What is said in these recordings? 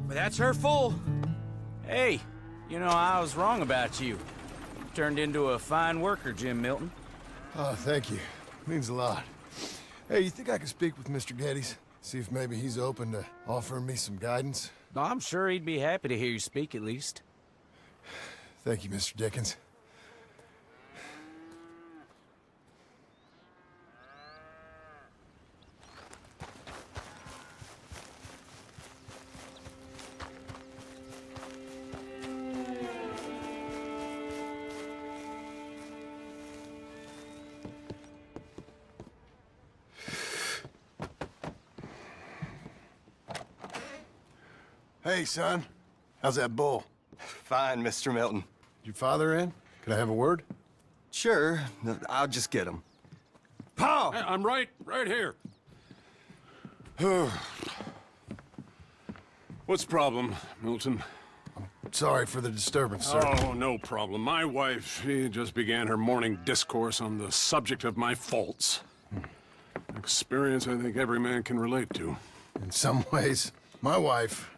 That's her full. Hey, you know, I was wrong about you. Turned into a fine worker, Jim Milton. Oh, thank you. Means a lot. Hey, you think I could speak with Mr. Geddes? See if maybe he's open to offering me some guidance? I'm sure he'd be happy to hear you speak, at least. Thank you, Mr. Dickens. Hey, son. How's that bull? Fine, Mr. Milton. Your father in? Could I have a word? Sure, I'll just get him. Pa! Hey, I'm right here. What's the problem, Milton? Sorry for the disturbance, sir. Oh, no problem. My wife, she just began her morning discourse on the subject of my faults. Experience I think every man can relate to. In some ways, my wife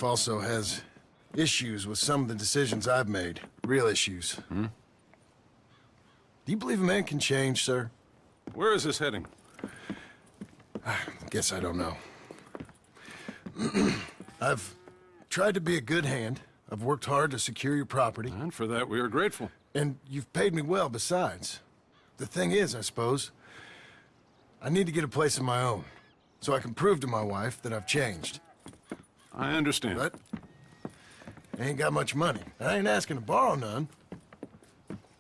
also has issues with some of the decisions I've made. Real issues. Hmm? Do you believe a man can change, sir? Where is this heading? Guess I don't know. I've tried to be a good hand. I've worked hard to secure your property. And for that, we are grateful. And you've paid me well besides. The thing is, I suppose, I need to get a place of my own, so I can prove to my wife that I've changed. I understand. But I ain't got much money. I ain't asking to borrow none.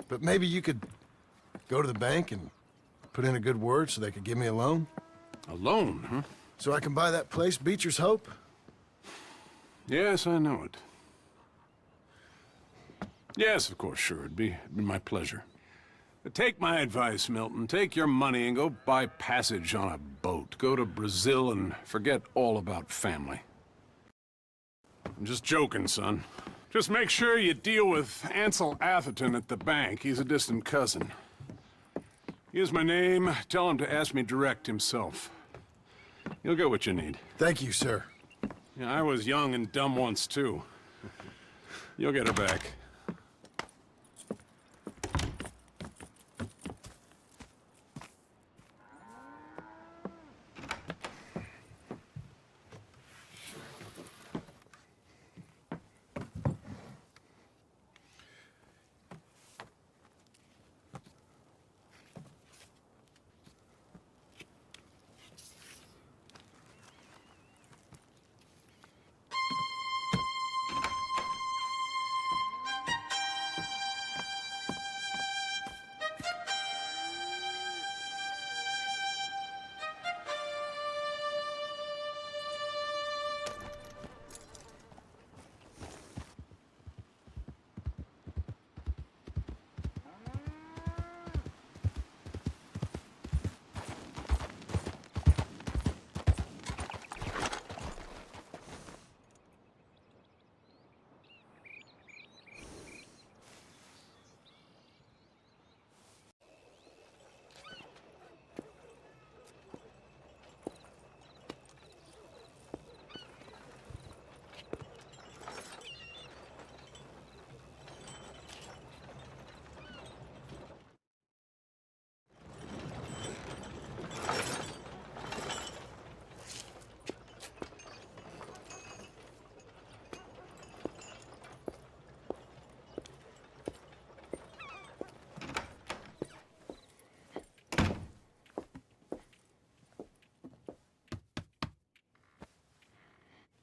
But maybe you could go to the bank and put in a good word so they could give me a loan? A loan, huh? So I can buy that place, Beecher's Hope? Yes, I know it. Yes, of course, sure. It'd be my pleasure. But take my advice, Milton. Take your money and go buy passage on a boat. Go to Brazil and forget all about family. I'm just joking, son. Just make sure you deal with Ansel Atherton at the bank. He's a distant cousin. Here's my name. Tell him to ask me direct himself. You'll get what you need. Thank you, sir. Yeah, I was young and dumb once, too. You'll get her back.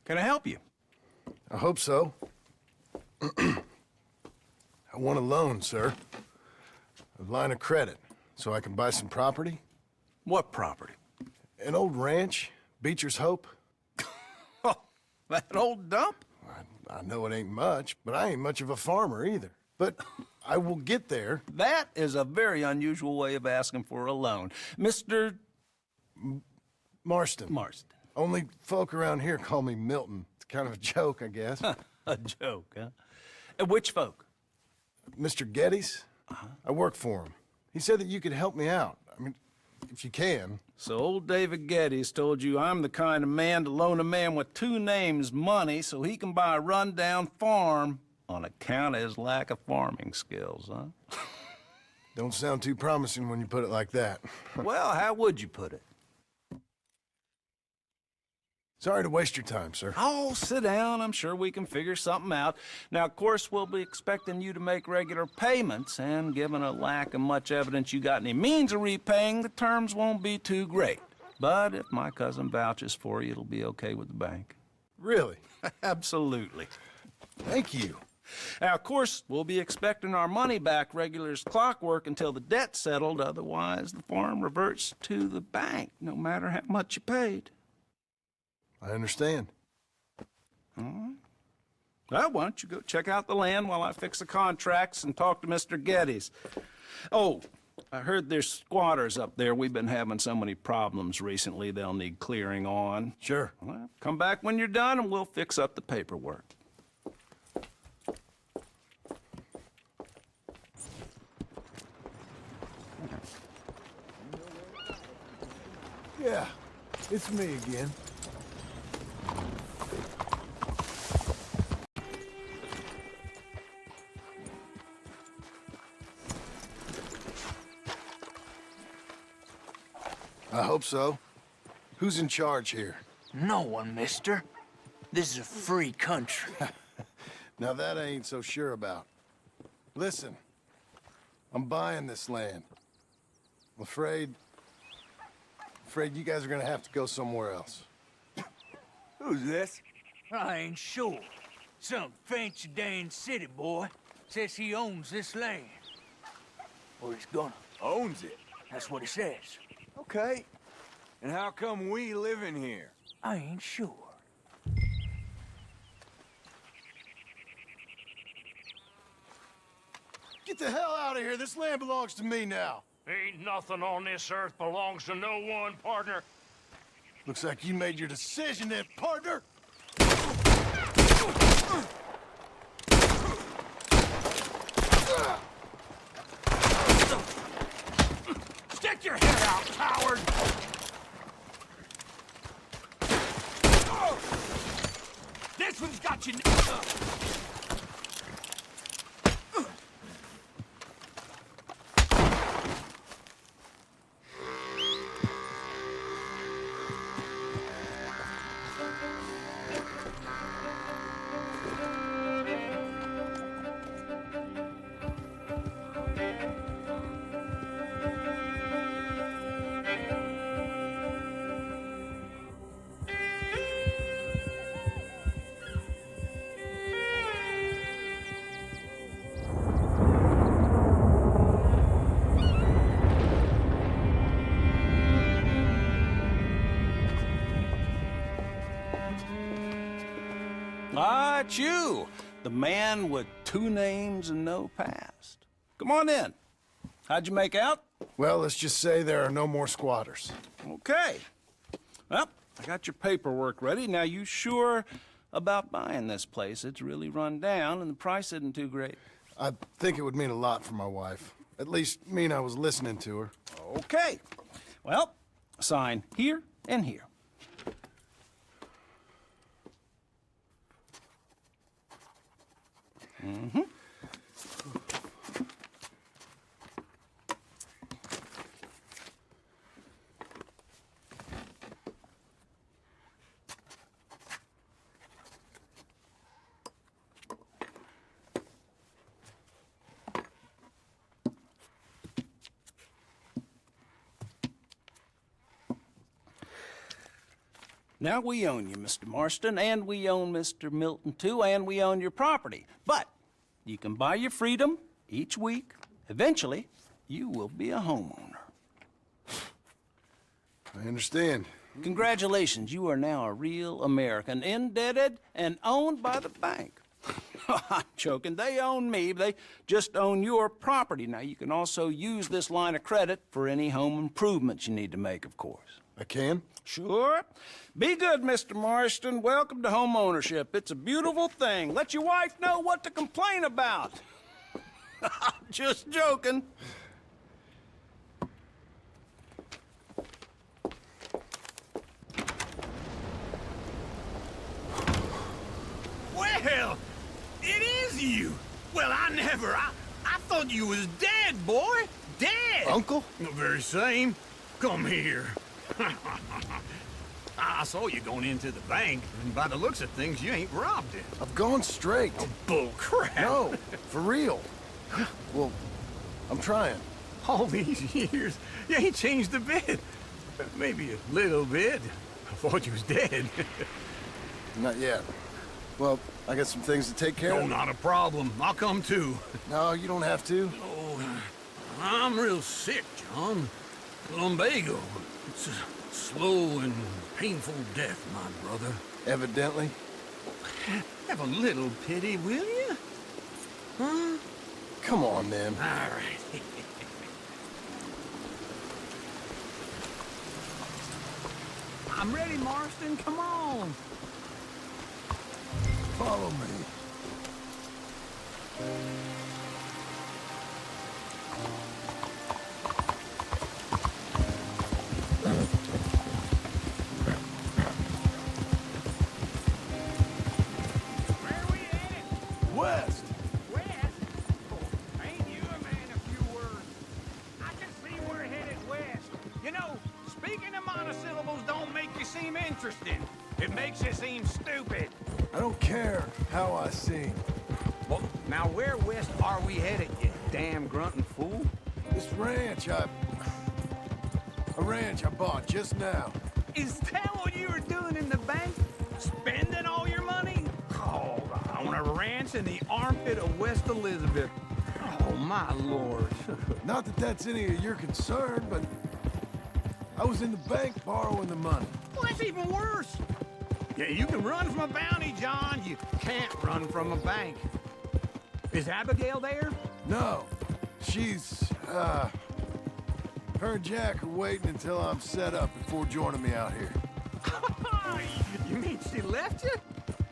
Can I help you? I hope so. I want a loan, sir. A line of credit, so I can buy some property. What property? An old ranch, Beecher's Hope. That old dump? I know it ain't much, but I ain't much of a farmer either. But I will get there. That is a very unusual way of asking for a loan. Mr. Marston. Marston. Only folk around here call me Milton. It's kind of a joke, I guess. A joke, huh? And which folk? Mr. Geddes? I work for him. He said that you could help me out. I mean, if you can. So old David Geddes told you I'm the kind of man to loan a man with two names money so he can buy a rundown farm on account of his lack of farming skills, huh? Don't sound too promising when you put it like that. Well, how would you put it? Sorry to waste your time, sir. Oh, sit down. I'm sure we can figure something out. Now, of course, we'll be expecting you to make regular payments, and given a lack of much evidence you got any means of repaying, the terms won't be too great. But if my cousin vouches for you, it'll be okay with the bank. Really? Absolutely. Thank you. Now, of course, we'll be expecting our money back regular as clockwork until the debt's settled. Otherwise, the farm reverts to the bank, no matter how much you paid. I understand. All right. Well, why don't you go check out the land while I fix the contracts and talk to Mr. Geddes. Oh, I heard there's squatters up there. We've been having so many problems recently, they'll need clearing on. Sure. Well, come back when you're done and we'll fix up the paperwork. Yeah, it's me again. I hope so. Who's in charge here? No one, mister. This is a free country. Now that I ain't so sure about. Listen, I'm buying this land. I'm afraid you guys are gonna have to go somewhere else. Who's this? I ain't sure. Some fancy Dan city boy says he owns this land. Or he's gonna. Owns it? That's what he says. Okay. And how come we live in here? I ain't sure. Get the hell out of here! This land belongs to me now! Ain't nothing on this earth belongs to no one, partner. Looks like you made your decision then, partner! Stick your head out, coward! This one's got you. Ah, it's you, the man with two names and no past. Come on in. How'd you make out? Well, let's just say there are no more squatters. Okay. Well, I got your paperwork ready. Now, you sure about buying this place? It's really run down, and the price isn't too great. I think it would mean a lot for my wife. At least mean I was listening to her. Okay. Well, sign here and here. Mm-hmm. Now we own you, Mr. Marston, and we own Mr. Milton, too, and we own your property. But you can buy your freedom each week. Eventually, you will be a homeowner. I understand. Congratulations, you are now a real American, indebted and owned by the bank. I'm joking. They own me. They just own your property. Now, you can also use this line of credit for any home improvements you need to make, of course. I can? Sure. Be good, Mr. Marston. Welcome to home ownership. It's a beautiful thing. Let your wife know what to complain about. Just joking. Well, it is you. Well, I thought you was dead, boy. Dead. Uncle? The very same. Come here. I saw you going into the bank, and by the looks of things, you ain't robbed it. I've gone straight. Bull crap. No, for real. Well, I'm trying. All these years, you ain't changed a bit. Maybe a little bit. I thought you was dead. Not yet. Well, I got some things to take care No, of. not a problem. I'll come too. No, you don't have to. Oh, I'm real sick, John. Lumbago. It's a slow and painful death, my brother. Evidently. Have a little pity, will you? Huh? Come on, then. All right. I'm ready, Marston. Come on. Follow me. Where are we headed? West. West? Oh, ain't you a man of few words? I can see we're headed west. You know, speaking of monosyllables don't make you seem interesting. It makes you seem stupid. I don't care how I sing. Well, now where west are we headed, you damn grunting fool? This ranch I bought just now. Is that what you were doing in the bank? Spending all your money? Oh, on a ranch in the armpit of West Elizabeth. Oh, my lord. Not that that's any of your concern, but I was in the bank borrowing the money. Well, that's even worse. Yeah, you can run from a bounty, John. You can't run from a bank. Is Abigail there? No, she's, her and Jack are waiting until I'm set up before joining me out here. You mean she left you?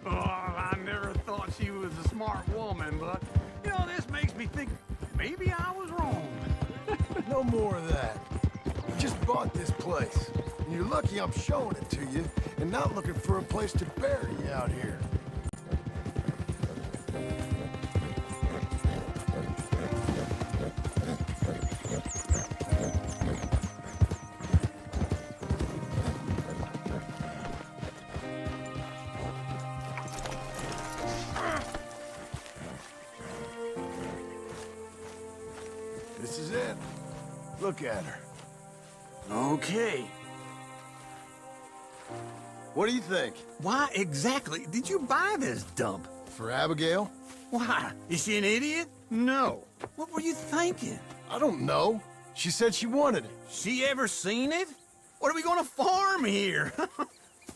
Oh, I never thought she was a smart woman, but, you know, this makes me think maybe I was wrong. No more of that. I just bought this place. And you're lucky I'm showing it to you and not looking for a place to bury you out here. This is it. Look at her. Okay. What do you think? Why exactly did you buy this dump? For Abigail? Why? Is she an idiot? No. What were you thinking? I don't know. She said she wanted it. She ever seen it? What are we gonna farm here?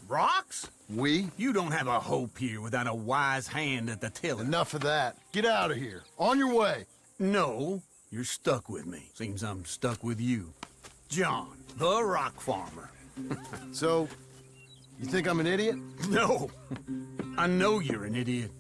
Rocks? We? You don't have a hope here without a wise hand at the tiller. Enough of that. Get out of here. On your way. No, you're stuck with me. Seems I'm stuck with you. John, the rock farmer. So, you think I'm an idiot? No, I know you're an idiot.